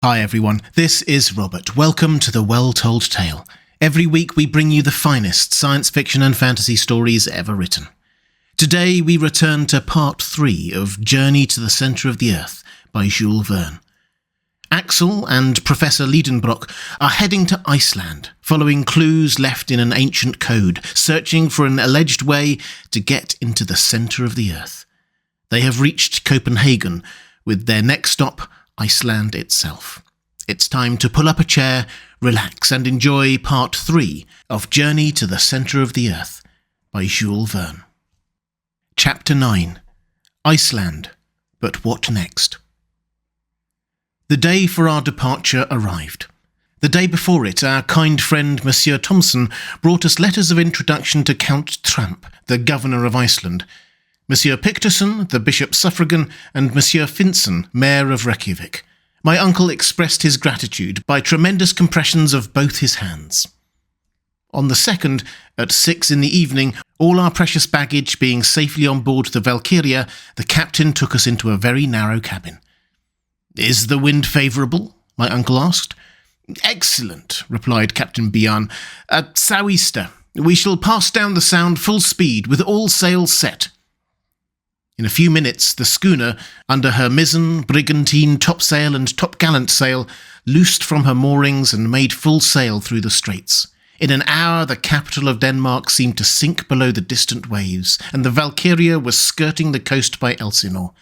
Hi everyone, this is Robert. Welcome to The Well-Told Tale. Every week we bring you the finest science fiction and fantasy stories ever written. Today we return to part 3 of Journey to the Centre of the Earth by Jules Verne. Axel and Professor Lidenbrock are heading to Iceland, following clues left in an ancient code, searching for an alleged way to get into the centre of the Earth. They have reached Copenhagen, with their next stop Iceland itself. It's time to pull up a chair, relax and enjoy part 3 of Journey to the Centre of the Earth by Jules Verne. Chapter 9. Iceland. But what next? The day for our departure arrived. The day before it, our kind friend Monsieur Thomson brought us letters of introduction to Count Tramp, the governor of Iceland, Monsieur Picterson, the bishop suffragan, and Monsieur Finson, mayor of Reykjavik. My uncle expressed his gratitude by tremendous compressions of both his hands. On the 2nd, at 6 in the evening, all our precious baggage being safely on board the Valkyria, the captain took us into a very narrow cabin. "Is the wind favourable?" my uncle asked. "Excellent," replied Captain Bian. "A sou'easter. We shall pass down the Sound full speed, with all sails set." In a few minutes, the schooner, under her mizzen, brigantine, topsail and topgallant sail, loosed from her moorings and made full sail through the straits. In an hour, the capital of Denmark seemed to sink below the distant waves, and the Valkyria was skirting the coast by Elsinore.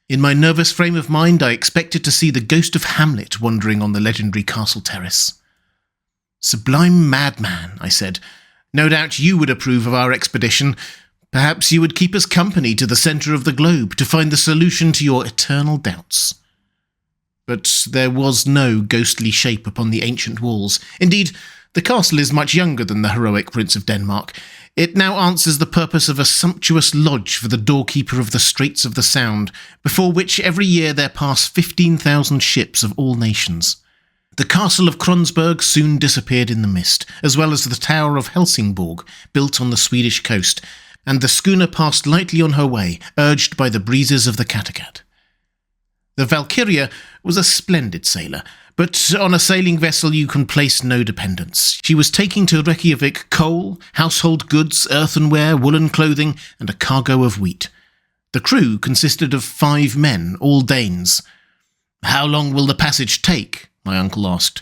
In my nervous frame of mind, I expected to see the ghost of Hamlet wandering on the legendary castle terrace. "Sublime madman," I said. "No doubt you would approve of our expedition. Perhaps you would keep us company to the centre of the globe to find the solution to your eternal doubts." But there was no ghostly shape upon the ancient walls. Indeed, the castle is much younger than the heroic Prince of Denmark. It now answers the purpose of a sumptuous lodge for the doorkeeper of the Straits of the Sound, before which every year there pass 15,000 ships of all nations. The castle of Kronsberg soon disappeared in the mist, as well as the tower of Helsingborg, built on the Swedish coast, and the schooner passed lightly on her way, urged by the breezes of the Kattegat. The Valkyria was a splendid sailor, but on a sailing vessel you can place no dependence. She was taking to Reykjavik coal, household goods, earthenware, woolen clothing, and a cargo of wheat. The crew consisted of 5 men, all Danes. "How long will the passage take?" my uncle asked.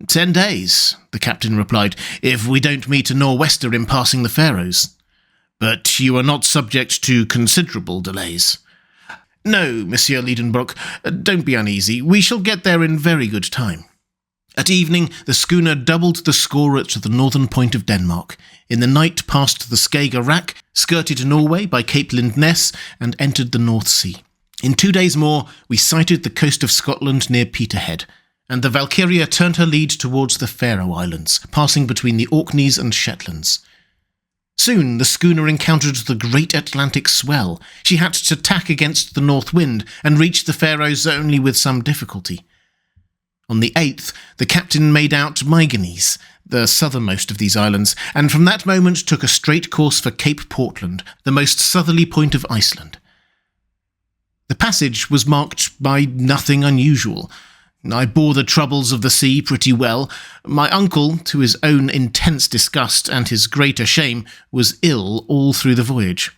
10 days, the captain replied, "if we don't meet a nor'wester in passing the Faroes." "But you are not subject to considerable delays." "No, Monsieur Lidenbrock, don't be uneasy. We shall get there in very good time." At evening, the schooner doubled the score at the northern point of Denmark. In the night passed the Skager Rak, skirted Norway by Cape Lindness, and entered the North Sea. In 2 days more, we sighted the coast of Scotland near Peterhead, and the Valkyria turned her lead towards the Faroe Islands, passing between the Orkneys and Shetlands. Soon the schooner encountered the great Atlantic swell. She had to tack against the north wind and reached the Faroes only with some difficulty. On the 8th, the captain made out Mygenes, the southernmost of these islands, and from that moment took a straight course for Cape Portland, the most southerly point of Iceland. The passage was marked by nothing unusual. I bore the troubles of the sea pretty well. My uncle, to his own intense disgust and his greater shame, was ill all through the voyage.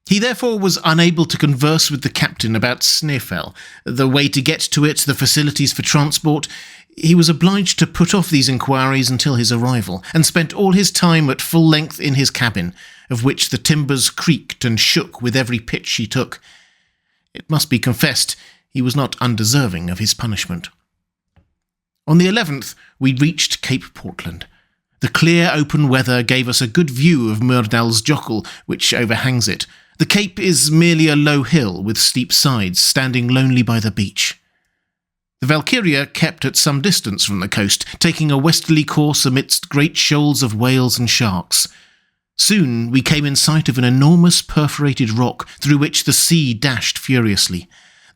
He therefore was unable to converse with the captain about Snæfell, the way to get to it, the facilities for transport. He was obliged to put off these inquiries until his arrival, and spent all his time at full length in his cabin, of which the timbers creaked and shook with every pitch he took. It must be confessed, he was not undeserving of his punishment. On the 11th, we reached Cape Portland. The clear, open weather gave us a good view of Myrdalsjökull, which overhangs it. The cape is merely a low hill with steep sides, standing lonely by the beach. The Valkyria kept at some distance from the coast, taking a westerly course amidst great shoals of whales and sharks. Soon we came in sight of an enormous perforated rock through which the sea dashed furiously.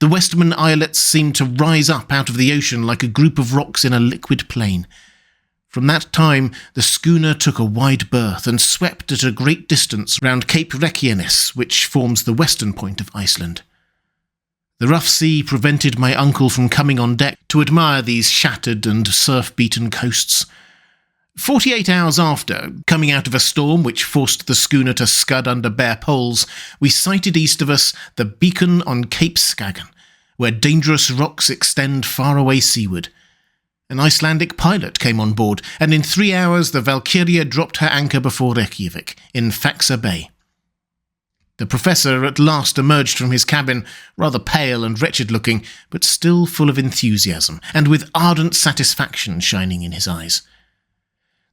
The Westman islets seemed to rise up out of the ocean like a group of rocks in a liquid plain. From that time, the schooner took a wide berth and swept at a great distance round Cape Reykjanes, which forms the western point of Iceland. The rough sea prevented my uncle from coming on deck to admire these shattered and surf-beaten coasts. 48 hours after, coming out of a storm which forced the schooner to scud under bare poles, we sighted east of us the beacon on Cape Skagen, where dangerous rocks extend far away seaward. An Icelandic pilot came on board, and in 3 hours the Valkyria dropped her anchor before Reykjavik, in Faxa Bay. The professor at last emerged from his cabin, rather pale and wretched-looking, but still full of enthusiasm, and with ardent satisfaction shining in his eyes.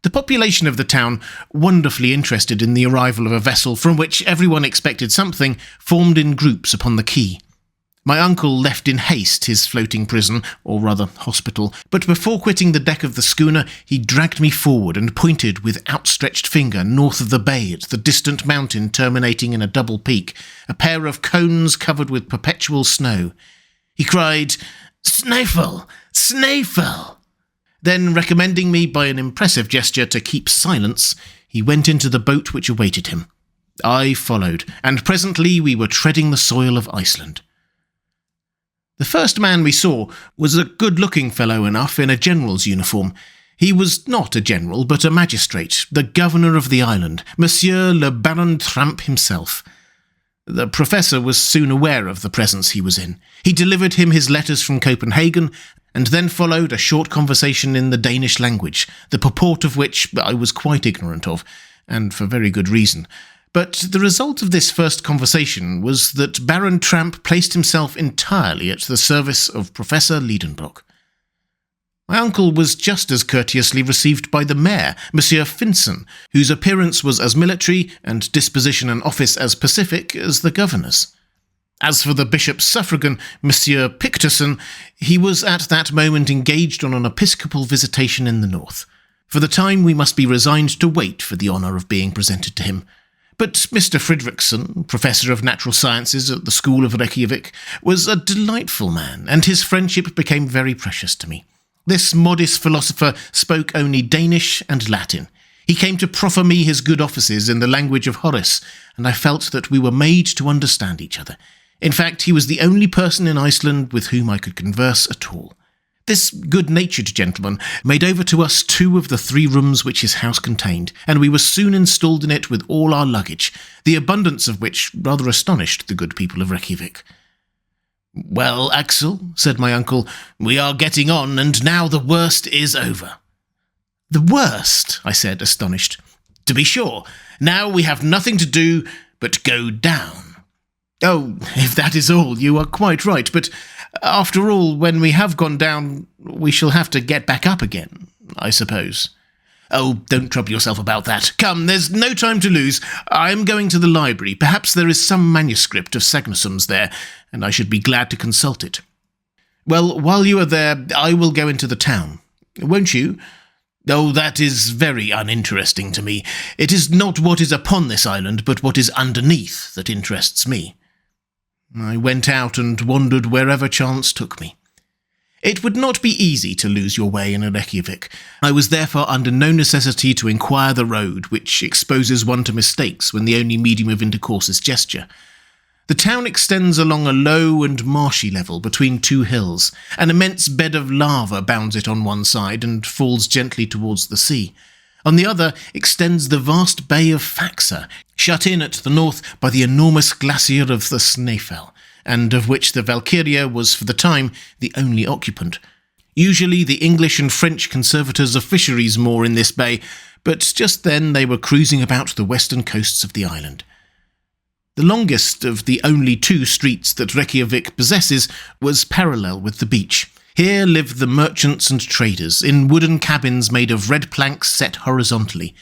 The population of the town, wonderfully interested in the arrival of a vessel from which everyone expected something, formed in groups upon the quay. My uncle left in haste his floating prison, or rather hospital, but before quitting the deck of the schooner he dragged me forward and pointed with outstretched finger north of the bay at the distant mountain terminating in a double peak, a pair of cones covered with perpetual snow. He cried, "Snæfell! Snæfell!" Then, recommending me by an impressive gesture to keep silence, he went into the boat which awaited him. I followed, and presently we were treading the soil of Iceland. The first man we saw was a good-looking fellow enough in a general's uniform. He was not a general, but a magistrate, the governor of the island, Monsieur le Baron Tramp himself. The professor was soon aware of the presence he was in. He delivered him his letters from Copenhagen, and then followed a short conversation in the Danish language, the purport of which I was quite ignorant of, and for very good reason. But the result of this first conversation was that Baron Tramp placed himself entirely at the service of Professor Lidenbrock. My uncle was just as courteously received by the mayor, Monsieur Finson, whose appearance was as military and disposition and office as pacific as the governor's. As for the bishop's suffragan, Monsieur Picterson, he was at that moment engaged on an episcopal visitation in the north. For the time we must be resigned to wait for the honour of being presented to him. But Mr. Fridriksson, Professor of Natural Sciences at the School of Reykjavik, was a delightful man, and his friendship became very precious to me. This modest philosopher spoke only Danish and Latin. He came to proffer me his good offices in the language of Horace, and I felt that we were made to understand each other. In fact, he was the only person in Iceland with whom I could converse at all. This good-natured gentleman made over to us 2 of the 3 rooms which his house contained, and we were soon installed in it with all our luggage, the abundance of which rather astonished the good people of Reykjavik. "Well, Axel," said my uncle, "we are getting on, and now the worst is over." "The worst?" I said, astonished. "To be sure. Now we have nothing to do but go down." "Oh, if that is all, you are quite right, but after all, when we have gone down, we shall have to get back up again, I suppose." "Oh, don't trouble yourself about that. Come, there's no time to lose. I am going to the library. Perhaps there is some manuscript of Sagnussum's there, and I should be glad to consult it." "Well, while you are there, I will go into the town. Won't you?" "Oh, that is very uninteresting to me. It is not what is upon this island, but what is underneath that interests me." I went out and wandered wherever chance took me. It would not be easy to lose your way in Reykjavik. I was therefore under no necessity to inquire the road, which exposes one to mistakes when the only medium of intercourse is gesture. The town extends along a low and marshy level between 2 hills. An immense bed of lava bounds it on one side and falls gently towards the sea. On the other extends the vast bay of Faxa, shut in at the north by the enormous glacier of the Snæfell, and of which the Valkyria was for the time the only occupant. Usually the English and French conservators of fisheries moor in this bay, but just then they were cruising about the western coasts of the island. The longest of the only 2 streets that Reykjavik possesses was parallel with the beach. Here lived the merchants and traders, in wooden cabins made of red planks set horizontally.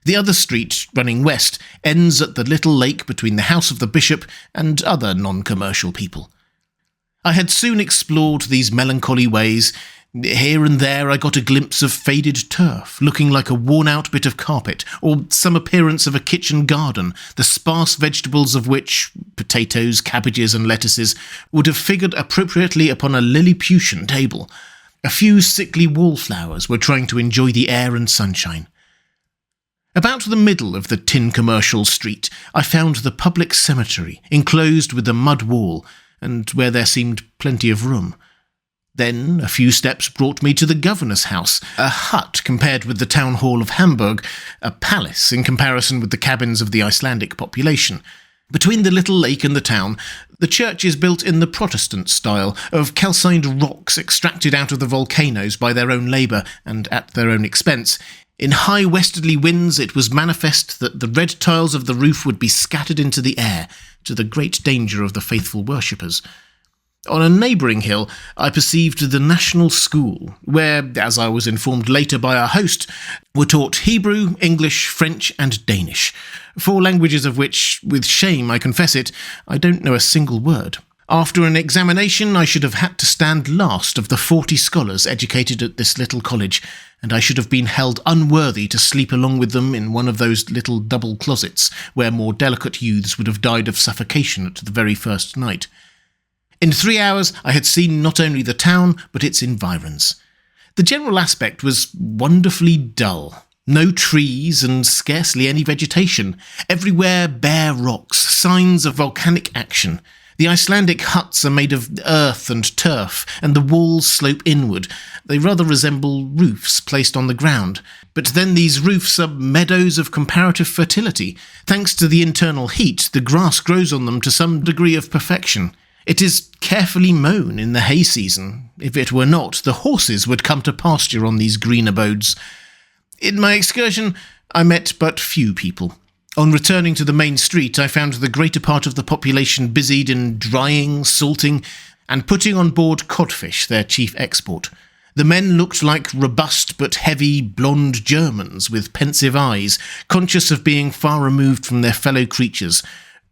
The other street, running west, ends at the little lake between the house of the bishop and other non-commercial people. I had soon explored these melancholy ways. Here and there I got a glimpse of faded turf, looking like a worn-out bit of carpet, or some appearance of a kitchen garden, the sparse vegetables of which, potatoes, cabbages and lettuces, would have figured appropriately upon a Lilliputian table. A few sickly wallflowers were trying to enjoy the air and sunshine. About the middle of the tin commercial street I found the public cemetery, enclosed with a mud wall, and where there seemed plenty of room. Then a few steps brought me to the governor's house, a hut compared with the town hall of Hamburg, a palace in comparison with the cabins of the Icelandic population. Between the little lake and the town, the church is built in the Protestant style, of calcined rocks extracted out of the volcanoes by their own labour and at their own expense. In high westerly winds it was manifest that the red tiles of the roof would be scattered into the air, to the great danger of the faithful worshippers. On a neighbouring hill, I perceived the National School, where, as I was informed later by our host, were taught Hebrew, English, French and Danish, 4 languages of which, with shame I confess it, I don't know a single word. After an examination, I should have had to stand last of the 40 scholars educated at this little college, and I should have been held unworthy to sleep along with them in one of those little double closets, where more delicate youths would have died of suffocation at the very first night. In 3 hours I had seen not only the town, but its environs. The general aspect was wonderfully dull. No trees and scarcely any vegetation. Everywhere bare rocks, signs of volcanic action. The Icelandic huts are made of earth and turf, and the walls slope inward. They rather resemble roofs placed on the ground. But then these roofs are meadows of comparative fertility. Thanks to the internal heat, the grass grows on them to some degree of perfection. It is carefully mown in the hay season. If it were not, the horses would come to pasture on these green abodes. In my excursion, I met but few people. On returning to the main street, I found the greater part of the population busied in drying, salting, and putting on board codfish, their chief export. The men looked like robust but heavy, blonde Germans with pensive eyes, conscious of being far removed from their fellow creatures.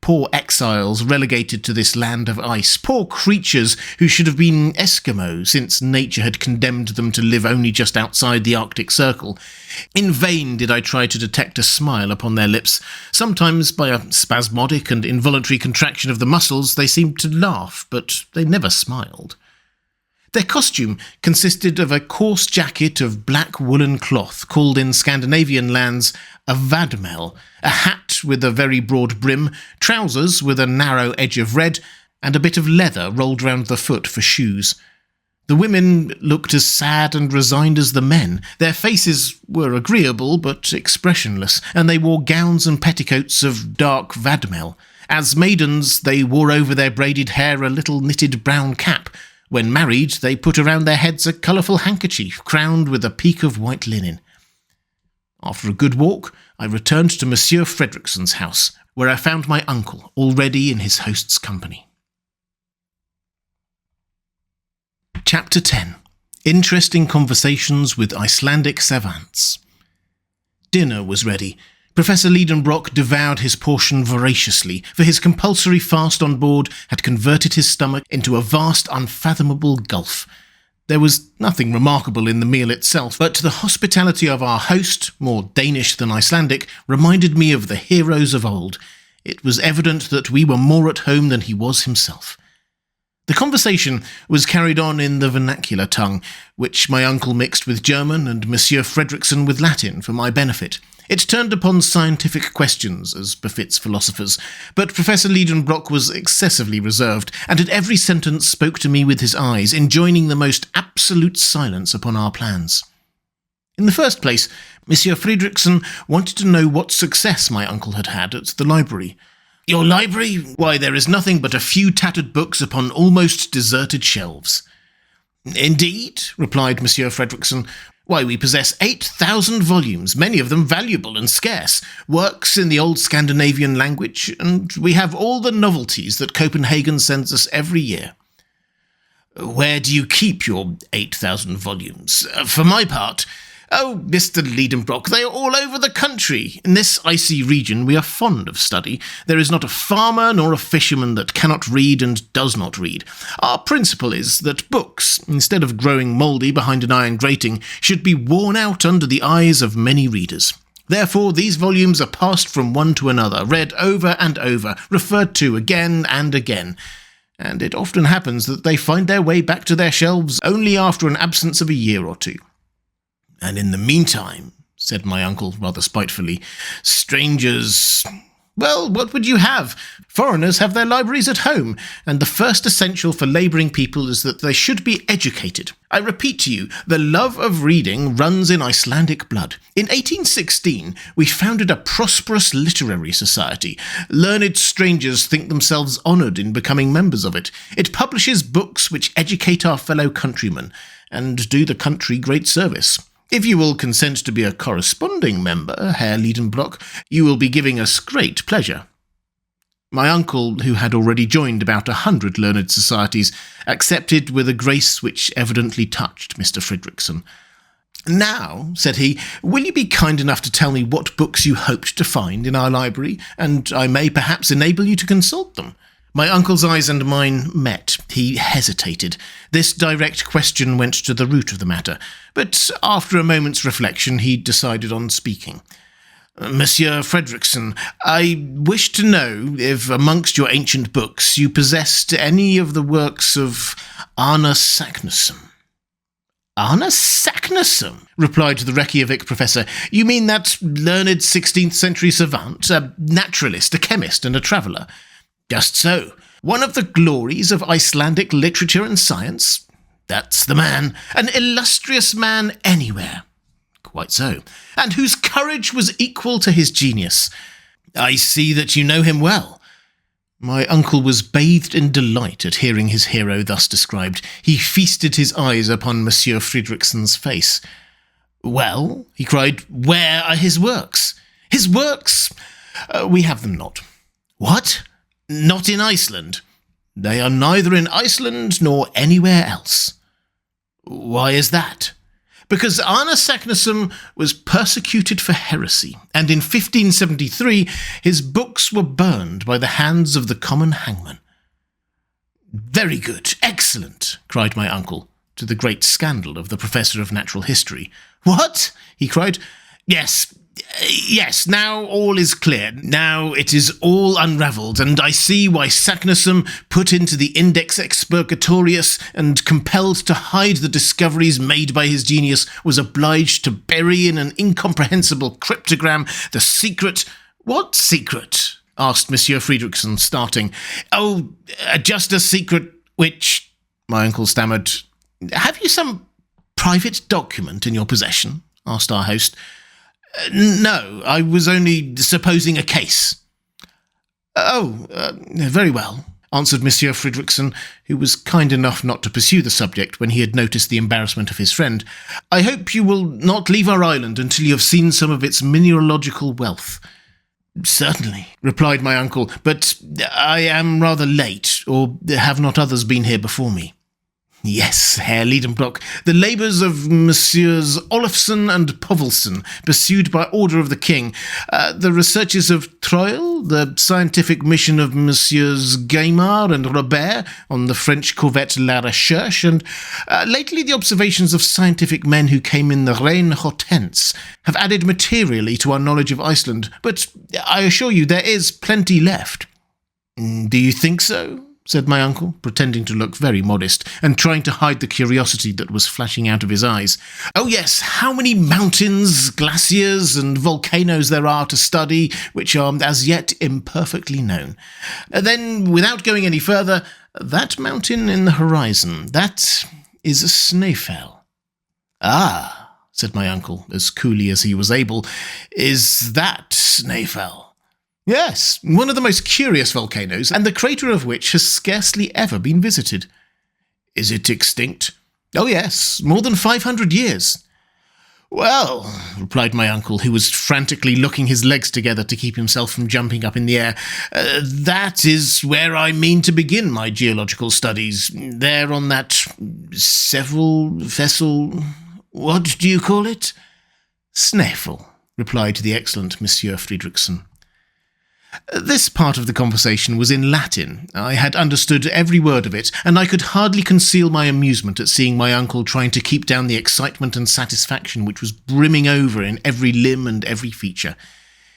Poor exiles relegated to this land of ice, poor creatures who should have been Eskimo since nature had condemned them to live only just outside the Arctic Circle. In vain did I try to detect a smile upon their lips. Sometimes, by a spasmodic and involuntary contraction of the muscles, they seemed to laugh, but they never smiled. Their costume consisted of a coarse jacket of black woolen cloth, called in Scandinavian lands a vadmel, a hat with a very broad brim, trousers with a narrow edge of red, and a bit of leather rolled round the foot for shoes. The women looked as sad and resigned as the men. Their faces were agreeable but expressionless, and they wore gowns and petticoats of dark vadmel. As maidens, they wore over their braided hair a little knitted brown cap. When married, they put around their heads a colourful handkerchief crowned with a peak of white linen. After a good walk, I returned to Monsieur Fredrickson's house, where I found my uncle already in his host's company. Chapter 10. Interesting Conversations with Icelandic Savants. Dinner was ready. Professor Lidenbrock devoured his portion voraciously, for his compulsory fast on board had converted his stomach into a vast, unfathomable gulf. There was nothing remarkable in the meal itself, but the hospitality of our host, more Danish than Icelandic, reminded me of the heroes of old. It was evident that we were more at home than he was himself. The conversation was carried on in the vernacular tongue, which my uncle mixed with German and Monsieur Fredrickson with Latin for my benefit. It turned upon scientific questions, as befits philosophers, but Professor Lidenbrock was excessively reserved, and at every sentence spoke to me with his eyes, enjoining the most absolute silence upon our plans. In the first place, Monsieur Fredrickson wanted to know what success my uncle had had at the library. "Your library? Why, there is nothing but a few tattered books upon almost deserted shelves." "Indeed?" replied Monsieur Fredrickson. "Why, we possess 8,000 volumes, many of them valuable and scarce, works in the old Scandinavian language, and we have all the novelties that Copenhagen sends us every year." "Where do you keep your 8,000 volumes? For my part—" "Oh, Mr. Lidenbrock, they are all over the country. In this icy region we are fond of study. There is not a farmer nor a fisherman that cannot read and does not read. Our principle is that books, instead of growing mouldy behind an iron grating, should be worn out under the eyes of many readers. Therefore these volumes are passed from one to another, read over and over, referred to again and again, and it often happens that they find their way back to their shelves only after an absence of a year or two." "And in the meantime," said my uncle rather spitefully, "strangers—" Well, what would you have? Foreigners have their libraries at home, and the first essential for labouring people is that they should be educated. I repeat to you, the love of reading runs in Icelandic blood. In 1816, we founded a prosperous literary society. Learned strangers think themselves honoured in becoming members of it. It publishes books which educate our fellow countrymen, and do the country great service. If you will consent to be a corresponding member, Herr Lidenbrock, you will be giving us great pleasure. My uncle, who had already joined about 100 learned societies, accepted with a grace which evidently touched Mr. Fridriksson. Now, said he, will you be kind enough to tell me what books you hoped to find in our library, and I may perhaps enable you to consult them? My uncle's eyes and mine met. He hesitated. This direct question went to the root of the matter, but after a moment's reflection he decided on speaking. Monsieur Fredrickson, I wish to know if amongst your ancient books you possessed any of the works of Arne Saknussemm. Arne Saknussemm, replied the Reykjavik professor. You mean that learned 16th century savant, a naturalist, a chemist, and a traveller? Just so. One of the glories of Icelandic literature and science? That's the man. An illustrious man anywhere. Quite so. And whose courage was equal to his genius. I see that you know him well. My uncle was bathed in delight at hearing his hero thus described. He feasted his eyes upon Monsieur Fridriksson's face. Well, he cried, where are his works? His works? We have them not. What? Not in Iceland. They are neither in Iceland nor anywhere else. Why is that? Because Arne Saknussemm was persecuted for heresy, and in 1573 his books were burned by the hands of the common hangman. Very good, excellent, cried my uncle, to the great scandal of the professor of natural history. What? He cried. Yes, now all is clear. Now it is all unravelled, and I see why Saknussemm, put into the Index Expurgatorius and compelled to hide the discoveries made by his genius, was obliged to bury in an incomprehensible cryptogram the secret— What secret? Asked Monsieur Fridriksson, starting. Oh, just a secret which— My uncle stammered. Have you some private document in your possession? Asked our host. No, I was only supposing a case. Very well, answered Monsieur Fridriksson, who was kind enough not to pursue the subject when he had noticed the embarrassment of his friend. I hope you will not leave our island until you have seen some of its mineralogical wealth. Certainly, replied my uncle, but I am rather late, or have not others been here before me? Yes, Herr Lidenbrock, the labours of Messieurs Olafsson and Povelson, pursued by order of the king, the researches of Troil, the scientific mission of Messieurs Gaimard and Robert on the French corvette La Recherche, and lately the observations of scientific men who came in the Reine Hortense, have added materially to our knowledge of Iceland, but I assure you there is plenty left. Do you think so? Said my uncle, pretending to look very modest, and trying to hide the curiosity that was flashing out of his eyes. Oh yes, how many mountains, glaciers, and volcanoes there are to study, which are as yet imperfectly known. Then, without going any further, that mountain in the horizon, that is a Snæfell. Ah, said my uncle, as coolly as he was able, is that Snæfell? Yes, one of the most curious volcanoes, and the crater of which has scarcely ever been visited. Is it extinct? Oh yes, more than 500 years. Well, replied my uncle, who was frantically looking his legs together to keep himself from jumping up in the air, that is where I mean to begin my geological studies. There on that vessel, what do you call it? Snæfell, replied the excellent Monsieur Fridriksson. This part of the conversation was in Latin. I had understood every word of it, and I could hardly conceal my amusement at seeing my uncle trying to keep down the excitement and satisfaction which was brimming over in every limb and every feature.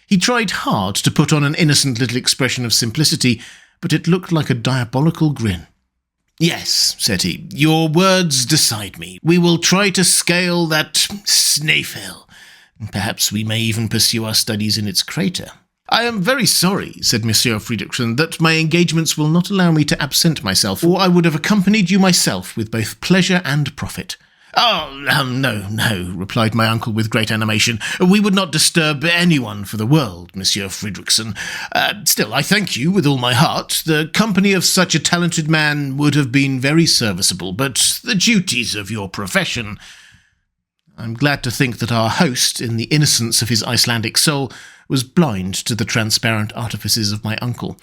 He tried hard to put on an innocent little expression of simplicity, but it looked like a diabolical grin. Yes, said he, your words decide me. We will try to scale that Snæfell. Perhaps we may even pursue our studies in its crater. I am very sorry, said Monsieur Fridriksson, that my engagements will not allow me to absent myself, or I would have accompanied you myself with both pleasure and profit. No, replied my uncle with great animation. We would not disturb anyone for the world, Monsieur Fridriksson. Still, I thank you with all my heart. The company of such a talented man would have been very serviceable, but the duties of your profession... I'm glad to think that our host, in the innocence of his Icelandic soul, was blind to the transparent artifices of my uncle.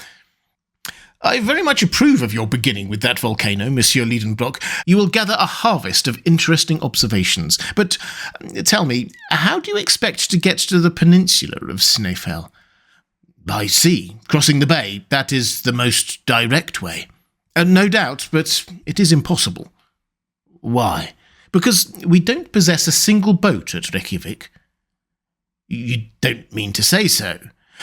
I very much approve of your beginning with that volcano, Monsieur Lidenbrock. You will gather a harvest of interesting observations. But tell me, how do you expect to get to the peninsula of Snæfell? By sea, crossing the bay. That is the most direct way. No doubt, but it is impossible. Why? Because we don't possess a single boat at Reykjavik. You don't mean to say so.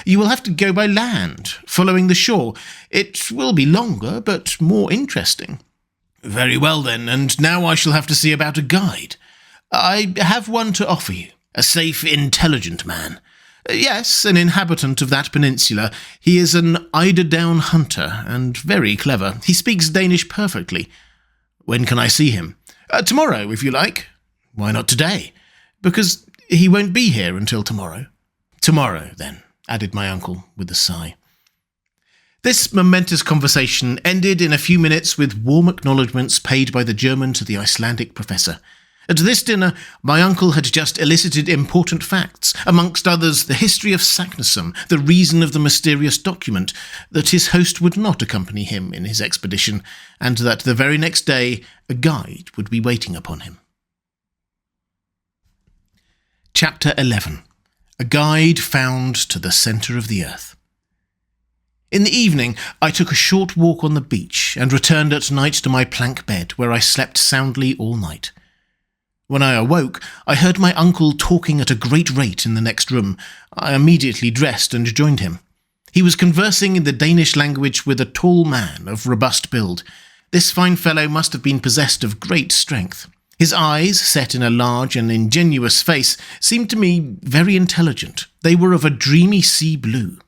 You will have to go by land, following the shore. It will be longer, but more interesting. Very well, then, and now I shall have to see about a guide. I have one to offer you, a safe, intelligent man. Yes, an inhabitant of that peninsula. He is an eider-down hunter, and very clever. He speaks Danish perfectly. When can I see him? Tomorrow, if you like. Why not today? Because he won't be here until tomorrow. Tomorrow, then, added my uncle with a sigh. This momentous conversation ended in a few minutes with warm acknowledgments paid by the German to the Icelandic professor. At this dinner, my uncle had just elicited important facts, amongst others the history of Saknussemm, the reason of the mysterious document, that his host would not accompany him in his expedition, and that the very next day a guide would be waiting upon him. Chapter 11. A Guide Found to the Centre of the Earth. In the evening, I took a short walk on the beach and returned at night to my plank bed, where I slept soundly all night. When I awoke, I heard my uncle talking at a great rate in the next room. I immediately dressed and joined him. He was conversing in the Danish language with a tall man of robust build. This fine fellow must have been possessed of great strength. His eyes, set in a large and ingenuous face, seemed to me very intelligent. They were of a dreamy sea blue.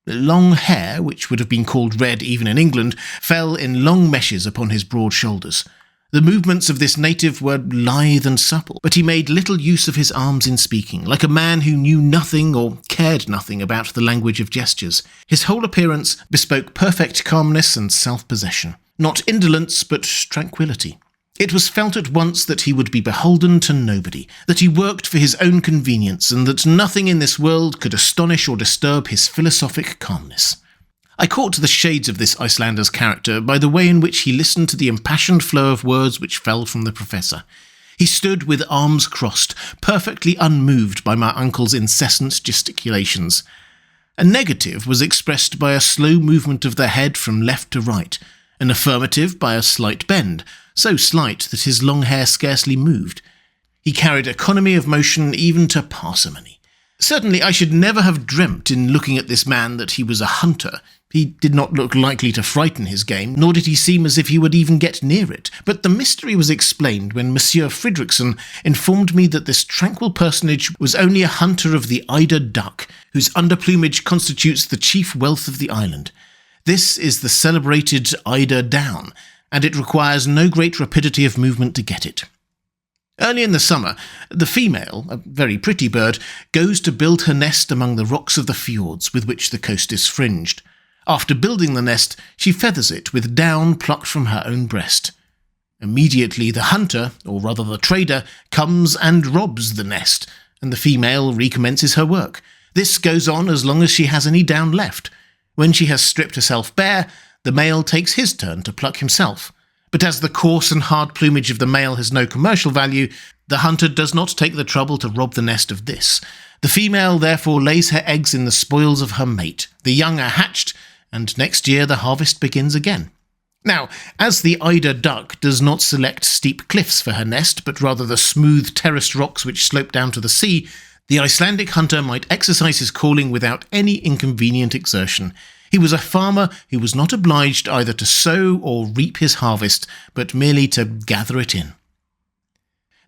Long hair, which would have been called red even in England, fell in long meshes upon his broad shoulders. The movements of this native were lithe and supple, but he made little use of his arms in speaking, like a man who knew nothing or cared nothing about the language of gestures. His whole appearance bespoke perfect calmness and self-possession. Not indolence, but tranquillity. It was felt at once that he would be beholden to nobody, that he worked for his own convenience, and that nothing in this world could astonish or disturb his philosophic calmness. I caught the shades of this Icelander's character by the way in which he listened to the impassioned flow of words which fell from the professor. He stood with arms crossed, perfectly unmoved by my uncle's incessant gesticulations. A negative was expressed by a slow movement of the head from left to right, an affirmative by a slight bend, so slight that his long hair scarcely moved. He carried economy of motion even to parsimony. Certainly I should never have dreamt in looking at this man that he was a hunter. He did not look likely to frighten his game, nor did he seem as if he would even get near it. But the mystery was explained when Monsieur Fridriksson informed me that this tranquil personage was only a hunter of the eider duck, whose underplumage constitutes the chief wealth of the island. This is the celebrated eider down, and it requires no great rapidity of movement to get it. Early in the summer, the female, a very pretty bird, goes to build her nest among the rocks of the fjords with which the coast is fringed. After building the nest, she feathers it with down plucked from her own breast. Immediately the hunter, or rather the trader, comes and robs the nest, and the female recommences her work. This goes on as long as she has any down left. When she has stripped herself bare, the male takes his turn to pluck himself. But as the coarse and hard plumage of the male has no commercial value, the hunter does not take the trouble to rob the nest of this. The female therefore lays her eggs in the spoils of her mate. The young are hatched, and next year the harvest begins again. Now, as the eider duck does not select steep cliffs for her nest, but rather the smooth terraced rocks which slope down to the sea, the Icelandic hunter might exercise his calling without any inconvenient exertion. He was a farmer who was not obliged either to sow or reap his harvest, but merely to gather it in.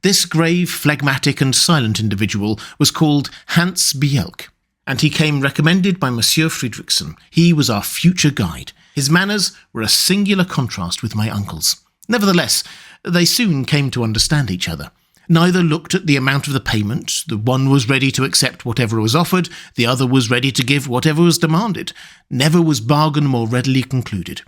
This grave, phlegmatic and silent individual was called Hans Bjelk. and he came recommended by Monsieur Fridriksson. He was our future guide. His manners were a singular contrast with my uncle's. Nevertheless, they soon came to understand each other. Neither looked at the amount of the payment. The one was ready to accept whatever was offered, the other was ready to give whatever was demanded. Never was bargain more readily concluded.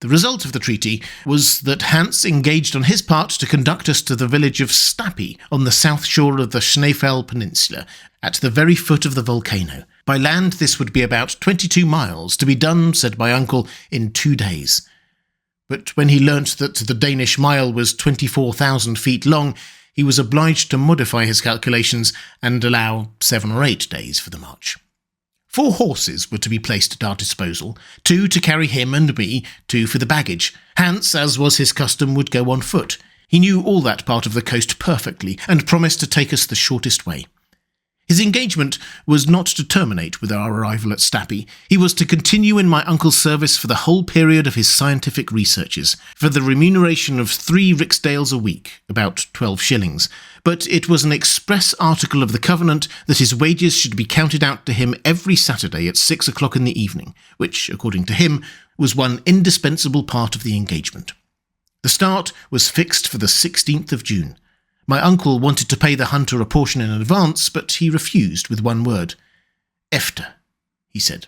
The result of the treaty was that Hans engaged on his part to conduct us to the village of Stapi on the south shore of the Schneefell Peninsula, at the very foot of the volcano. By land this would be about 22 miles, to be done, said my uncle, in 2 days. But when he learnt that the Danish mile was 24,000 feet long, he was obliged to modify his calculations and allow 7 or 8 days for the march. 4 horses were to be placed at our disposal, 2 to carry him and me, 2 for the baggage. Hans, as was his custom, would go on foot. He knew all that part of the coast perfectly, and promised to take us the shortest way. His engagement was not to terminate with our arrival at Stapi. He was to continue in my uncle's service for the whole period of his scientific researches, for the remuneration of 3 riksdales a week, about 12 shillings. But it was an express article of the covenant that his wages should be counted out to him every Saturday at 6 o'clock in the evening, which, according to him, was one indispensable part of the engagement. The start was fixed for the 16th of June. My uncle wanted to pay the hunter a portion in advance, but he refused with one word. "Efter," he said.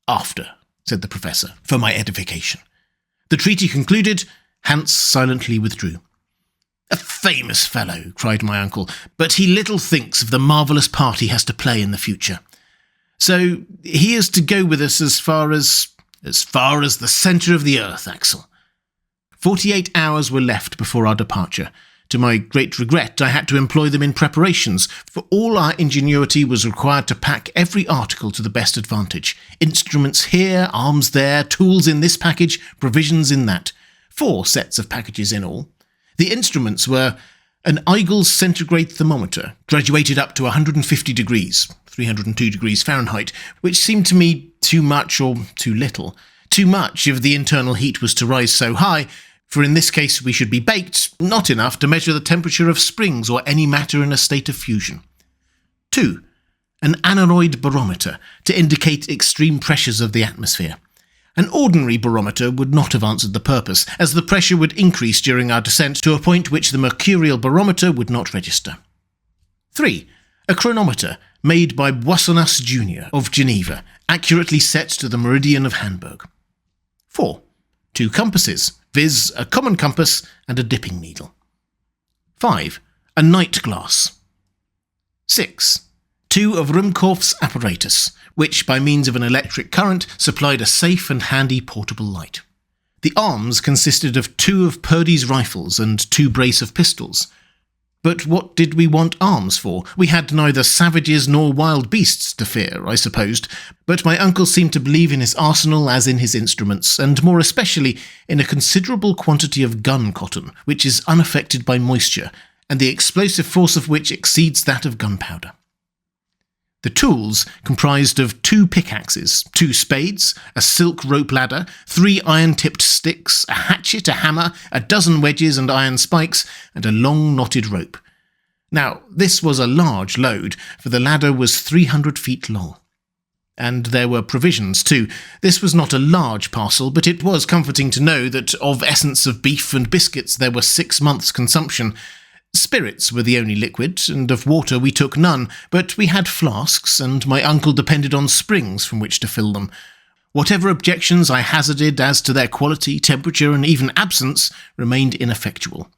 "After," said the professor, for my edification. The treaty concluded, Hans silently withdrew. "A famous fellow," cried my uncle, "but he little thinks of the marvellous part he has to play in the future. So he is to go with us as far as the centre of the earth, Axel." 48 hours were left before our departure. To my great regret, I had to employ them in preparations, for all our ingenuity was required to pack every article to the best advantage. Instruments here, arms there, tools in this package, provisions in that. 4 sets of packages in all. The instruments were an Eigel's centigrade thermometer, graduated up to 150 degrees, 302 degrees Fahrenheit, which seemed to me too much or too little. Too much if the internal heat was to rise so high, for in this case we should be baked, not enough to measure the temperature of springs or any matter in a state of fusion. 2. An aneroid barometer, to indicate extreme pressures of the atmosphere. An ordinary barometer would not have answered the purpose, as the pressure would increase during our descent to a point which the mercurial barometer would not register. 3. A chronometer, made by Boissonnas Jr. of Geneva, accurately set to the meridian of Hamburg. 4. 2 compasses, viz. A common compass and a dipping needle. 5. A night glass. 6. 2 of Ruhmkorff's apparatus, which, by means of an electric current, supplied a safe and handy portable light. The arms consisted of 2 of Purdy's rifles and 2 brace of pistols. But what did we want arms for? We had neither savages nor wild beasts to fear, I supposed, but my uncle seemed to believe in his arsenal as in his instruments, and more especially in a considerable quantity of gun cotton, which is unaffected by moisture, and the explosive force of which exceeds that of gunpowder. The tools comprised of 2 pickaxes, 2 spades, a silk rope ladder, 3 iron-tipped sticks, a hatchet, a hammer, a dozen wedges and iron spikes, and a long knotted rope. Now, this was a large load, for the ladder was 300 feet long. And there were provisions, too. This was not a large parcel, but it was comforting to know that of essence of beef and biscuits there were 6 months' consumption. Spirits were the only liquid, and of water we took none, but we had flasks, and my uncle depended on springs from which to fill them. Whatever objections I hazarded as to their quality, temperature, and even absence remained ineffectual.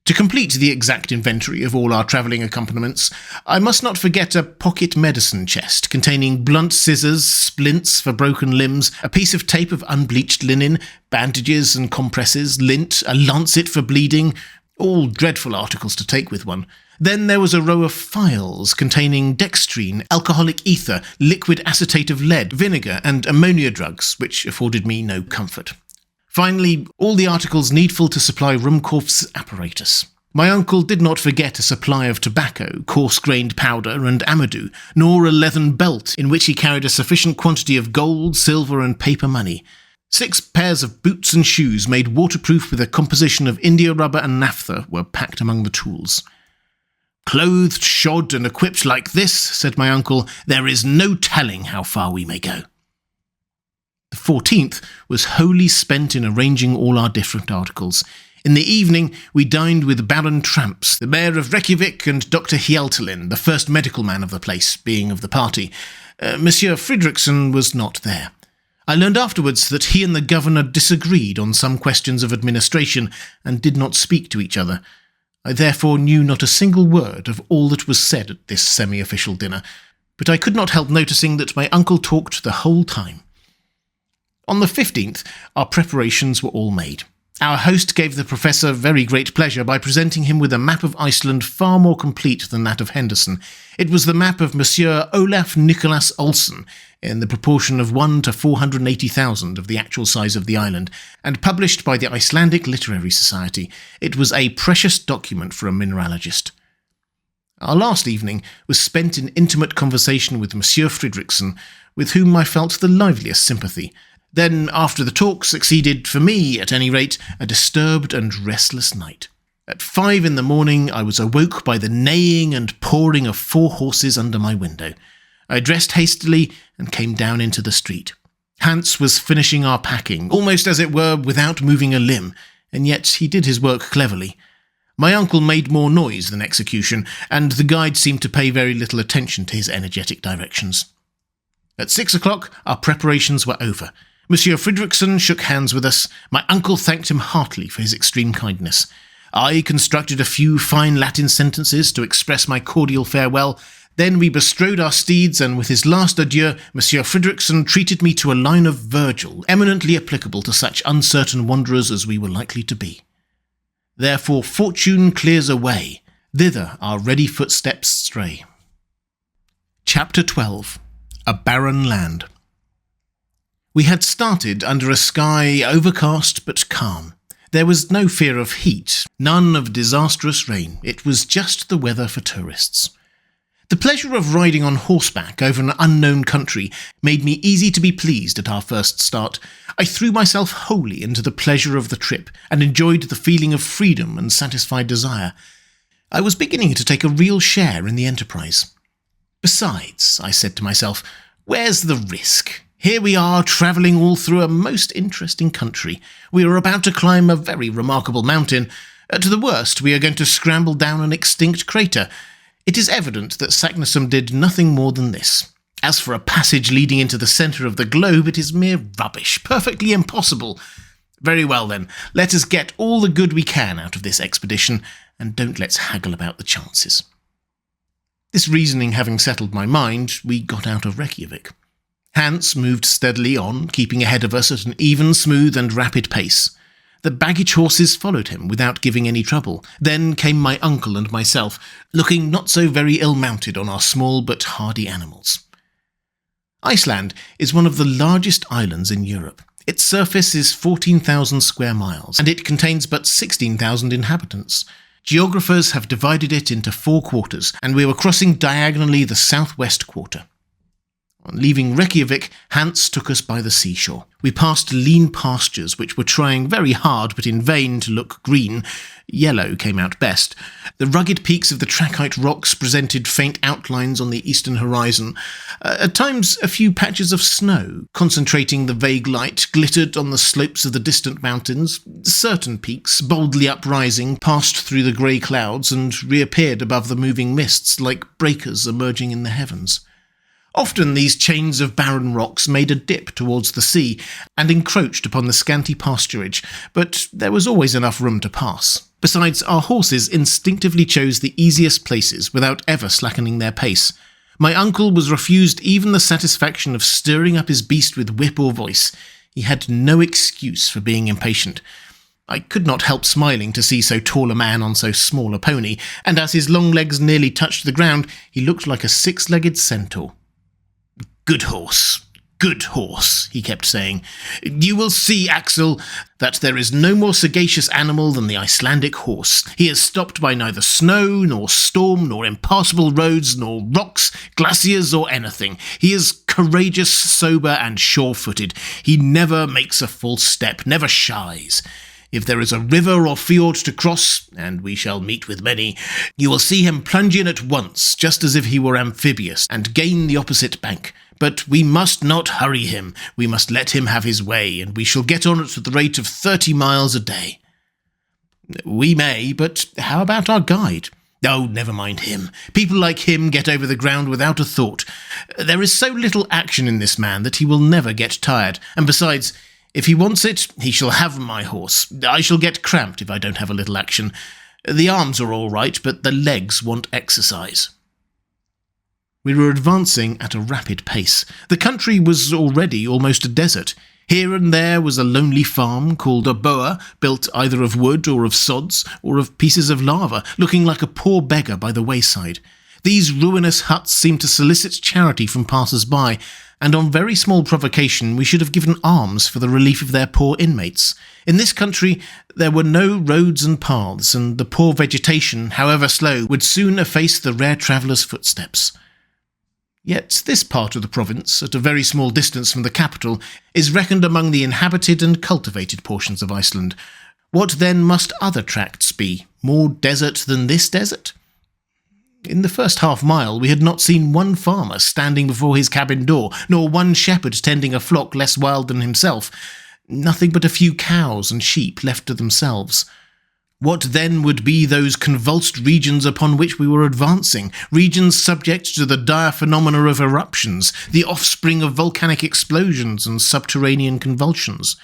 To complete the exact inventory of all our travelling accompaniments, I must not forget a pocket medicine chest containing blunt scissors, splints for broken limbs, a piece of tape of unbleached linen, bandages and compresses, lint, a lancet for bleeding, all dreadful articles to take with one. Then there was a row of phials containing dextrine, alcoholic ether, liquid acetate of lead, vinegar, and ammonia drugs, which afforded me no comfort. Finally, all the articles needful to supply Ruhmkorff's apparatus. My uncle did not forget a supply of tobacco, coarse-grained powder, and amadou, nor a leathern belt in which he carried a sufficient quantity of gold, silver, and paper money. 6 pairs of boots and shoes made waterproof with a composition of india rubber and naphtha were packed among the tools. "Clothed, shod, and equipped like this," said my uncle, "there is no telling how far we may go." The 14th was wholly spent in arranging all our different articles. In the evening, we dined with Baron Tramps, the mayor of Reykjavik, and Dr. Hjeltelin, the first medical man of the place, being of the party. Monsieur Fridriksson was not there. I learned afterwards that he and the governor disagreed on some questions of administration and did not speak to each other. I therefore knew not a single word of all that was said at this semi-official dinner, but I could not help noticing that my uncle talked the whole time. On the 15th, our preparations were all made. Our host gave the professor very great pleasure by presenting him with a map of Iceland far more complete than that of Henderson. It was the map of Monsieur Olaf Nicholas Olsen, in the proportion of 1 to 480,000 of the actual size of the island, and published by the Icelandic Literary Society. It was a precious document for a mineralogist. Our last evening was spent in intimate conversation with Monsieur Fridriksson, with whom I felt the liveliest sympathy. Then, after the talk, succeeded, for me at any rate, a disturbed and restless night. At 5 in the morning, I was awoke by the neighing and pawing of 4 horses under my window. I dressed hastily and came down into the street. Hans was finishing our packing, almost as it were without moving a limb, and yet he did his work cleverly. My uncle made more noise than execution, and the guide seemed to pay very little attention to his energetic directions. At 6 o'clock, our preparations were over. Monsieur Fridriksson shook hands with us. My uncle thanked him heartily for his extreme kindness. I constructed a few fine Latin sentences to express my cordial farewell. Then we bestrode our steeds, and with his last adieu, Monsieur Fridriksson treated me to a line of Virgil, eminently applicable to such uncertain wanderers as we were likely to be. Therefore fortune clears a way, thither our ready footsteps stray. Chapter 12. A Barren Land. We had started under a sky overcast but calm. There was no fear of heat, none of disastrous rain. It was just the weather for tourists. The pleasure of riding on horseback over an unknown country made me easy to be pleased at our first start. I threw myself wholly into the pleasure of the trip and enjoyed the feeling of freedom and satisfied desire. I was beginning to take a real share in the enterprise. Besides, I said to myself, where's the risk? Here we are, travelling all through a most interesting country. We are about to climb a very remarkable mountain. To the worst, we are going to scramble down an extinct crater. It is evident that Saknussemm did nothing more than this. As for a passage leading into the centre of the globe, it is mere rubbish, perfectly impossible. Very well then, let us get all the good we can out of this expedition, and don't let's haggle about the chances. This reasoning having settled my mind, we got out of Reykjavik. Hans moved steadily on, keeping ahead of us at an even, smooth, and rapid pace. The baggage horses followed him without giving any trouble. Then came my uncle and myself, looking not so very ill-mounted on our small but hardy animals. Iceland is one of the largest islands in Europe. Its surface is 14,000 square miles, and it contains but 16,000 inhabitants. Geographers have divided it into 4 quarters, and we were crossing diagonally the southwest quarter. On leaving Reykjavik, Hans took us by the seashore. We passed lean pastures which were trying very hard but in vain to look green. Yellow came out best. The rugged peaks of the trachyte rocks presented faint outlines on the eastern horizon. At times a few patches of snow, concentrating the vague light, glittered on the slopes of the distant mountains. Certain peaks, boldly uprising, passed through the grey clouds and reappeared above the moving mists like breakers emerging in the heavens. Often these chains of barren rocks made a dip towards the sea and encroached upon the scanty pasturage, but there was always enough room to pass. Besides, our horses instinctively chose the easiest places without ever slackening their pace. My uncle was refused even the satisfaction of stirring up his beast with whip or voice. He had no excuse for being impatient. I could not help smiling to see so tall a man on so small a pony, and as his long legs nearly touched the ground, he looked like a 6-legged centaur. Good horse, he kept saying. You will see, Axel, that there is no more sagacious animal than the Icelandic horse. He is stopped by neither snow, nor storm, nor impassable roads, nor rocks, glaciers, or anything. He is courageous, sober, and sure-footed. He never makes a false step, never shies. If there is a river or fjord to cross, and we shall meet with many, you will see him plunge in at once, just as if he were amphibious, and gain the opposite bank. But we must not hurry him. We must let him have his way, and we shall get on at the rate of 30 miles a day. We may, but how about our guide? Oh, never mind him. People like him get over the ground without a thought. There is so little action in this man that he will never get tired, and besides, if he wants it, he shall have my horse. I shall get cramped if I don't have a little action. The arms are all right, but the legs want exercise. We were advancing at a rapid pace. The country was already almost a desert. Here and there was a lonely farm called a boa, built either of wood or of sods, or of pieces of lava, looking like a poor beggar by the wayside. These ruinous huts seemed to solicit charity from passers-by, and on very small provocation we should have given alms for the relief of their poor inmates. In this country there were no roads and paths, and the poor vegetation, however slow, would soon efface the rare traveller's footsteps. Yet this part of the province, at a very small distance from the capital, is reckoned among the inhabited and cultivated portions of Iceland. What then must other tracts be? More desert than this desert? In the first half-mile we had not seen one farmer standing before his cabin door, nor one shepherd tending a flock less wild than himself. Nothing but a few cows and sheep left to themselves. What then would be those convulsed regions upon which we were advancing, regions subject to the dire phenomena of eruptions, the offspring of volcanic explosions and subterranean convulsions?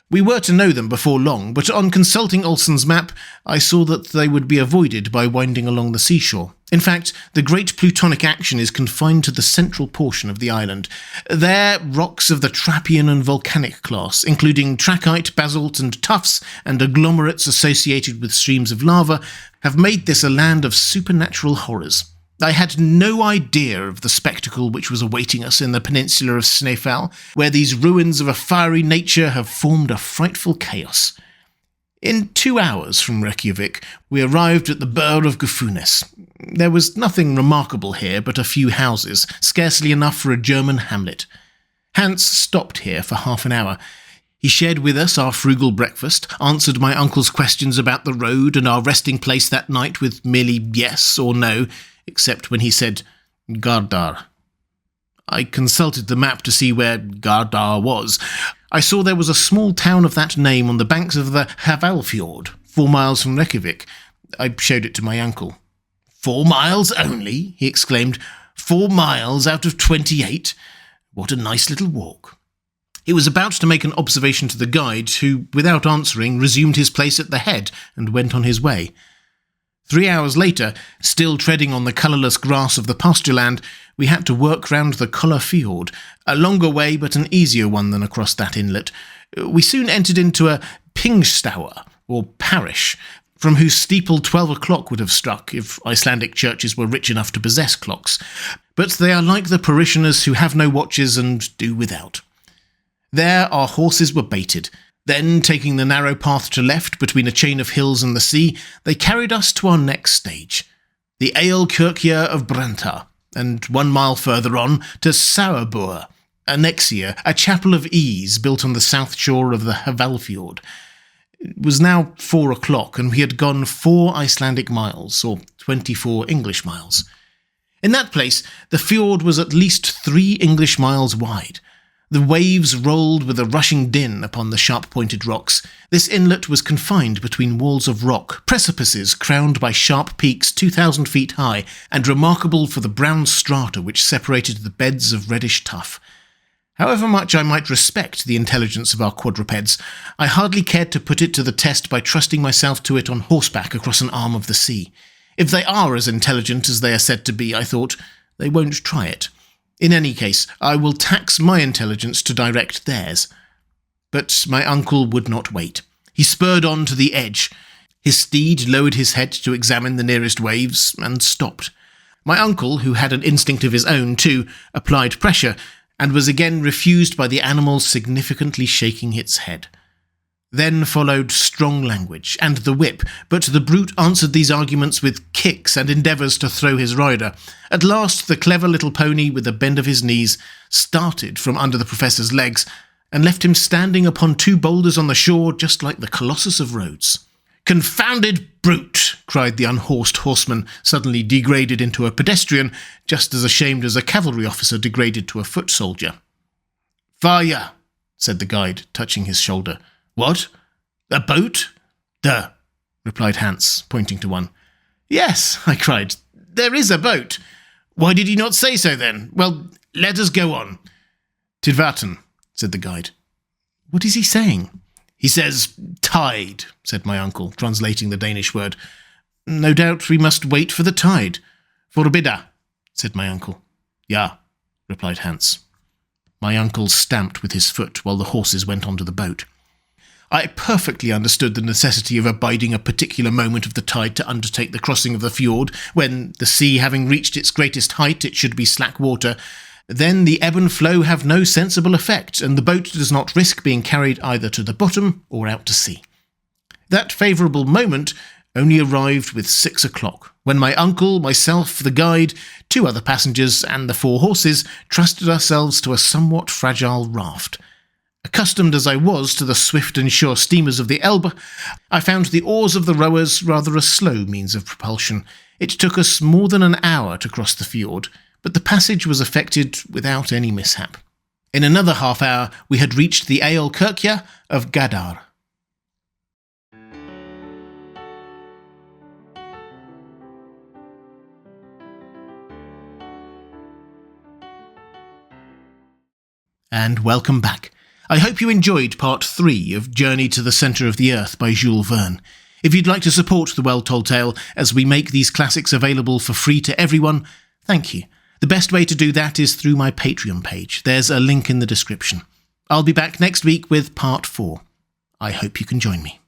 We were to know them before long, but on consulting Olsen's map, I saw that they would be avoided by winding along the seashore. In fact, the great plutonic action is confined to the central portion of the island. There, rocks of the trappean and volcanic class, including trachyte, basalt, and tuffs, and agglomerates associated with streams of lava, have made this a land of supernatural horrors. I had no idea of the spectacle which was awaiting us in the peninsula of Snæfell, where these ruins of a fiery nature have formed a frightful chaos. In 2 hours from Reykjavik, we arrived at the burh of Gufunes. There was nothing remarkable here but a few houses, scarcely enough for a German hamlet. Hans stopped here for half an hour. He shared with us our frugal breakfast, answered my uncle's questions about the road and our resting place that night with merely yes or no, except when he said, Gardar. I consulted the map to see where Gardar was. I saw there was a small town of that name on the banks of the Hvalfjord, 4 miles from Reykjavik. I showed it to my uncle. 4 miles only? He exclaimed. 4 miles out of 28? What a nice little walk. He was about to make an observation to the guide, who, without answering, resumed his place at the head and went on his way. 3 hours later, still treading on the colourless grass of the pasture land, we had to work round the Kolla Fjord, a longer way but an easier one than across that inlet. We soon entered into a Pingstaur, or parish, from whose steeple 12 o'clock would have struck if Icelandic churches were rich enough to possess clocks. But they are like the parishioners who have no watches and do without. There our horses were baited. Then, taking the narrow path to left between a chain of hills and the sea, they carried us to our next stage, the Eilkirkja of Branta, and 1 mile further on to Saurbua, Annexia, a chapel of ease built on the south shore of the Hvalfjord. It was now 4 o'clock, and we had gone 4 Icelandic miles, or 24 English miles. In that place, the fjord was at least 3 English miles wide. The waves rolled with a rushing din upon the sharp-pointed rocks. This inlet was confined between walls of rock, precipices crowned by sharp peaks 2,000 feet high, and remarkable for the brown strata which separated the beds of reddish tuff. However much I might respect the intelligence of our quadrupeds, I hardly cared to put it to the test by trusting myself to it on horseback across an arm of the sea. If they are as intelligent as they are said to be, I thought, they won't try it. In any case, I will tax my intelligence to direct theirs. But my uncle would not wait. He spurred on to the edge. His steed lowered his head to examine the nearest waves, and stopped. My uncle, who had an instinct of his own too, applied pressure, and was again refused by the animal significantly shaking its head. Then followed strong language, and the whip, but the brute answered these arguments with kicks and endeavours to throw his rider. At last the clever little pony, with a bend of his knees, started from under the professor's legs, and left him standing upon 2 boulders on the shore, just like the Colossus of Rhodes. "Confounded brute!" cried the unhorsed horseman, suddenly degraded into a pedestrian, just as ashamed as a cavalry officer degraded to a foot soldier. "Fire!" said the guide, touching his shoulder. "What? A boat?" "Duh," replied Hans, pointing to one. "Yes," I cried, "there is a boat." "Why did you not say so then? Well, let us go on." "Tidvatten," said the guide. "What is he saying?" "He says tide," said my uncle, translating the Danish word. "No doubt we must wait for the tide." "Forbidda," said my uncle. "Ja," replied Hans. My uncle stamped with his foot while the horses went on to the boat. I perfectly understood the necessity of abiding a particular moment of the tide to undertake the crossing of the fjord, when, the sea having reached its greatest height, it should be slack water. Then the ebb and flow have no sensible effect, and the boat does not risk being carried either to the bottom or out to sea. That favourable moment only arrived with 6 o'clock, when my uncle, myself, the guide, 2 other passengers, and the 4 horses trusted ourselves to a somewhat fragile raft. Accustomed as I was to the swift and sure steamers of the Elbe, I found the oars of the rowers rather a slow means of propulsion. It took us more than an hour to cross the fjord, but the passage was effected without any mishap. In another half-hour we had reached the Aolkirkja of Gadar. And welcome back. I hope you enjoyed part 3 of Journey to the Centre of the Earth by Jules Verne. If you'd like to support The Well Told Tale as we make these classics available for free to everyone, thank you. The best way to do that is through my Patreon page. There's a link in the description. I'll be back next week with part 4. I hope you can join me.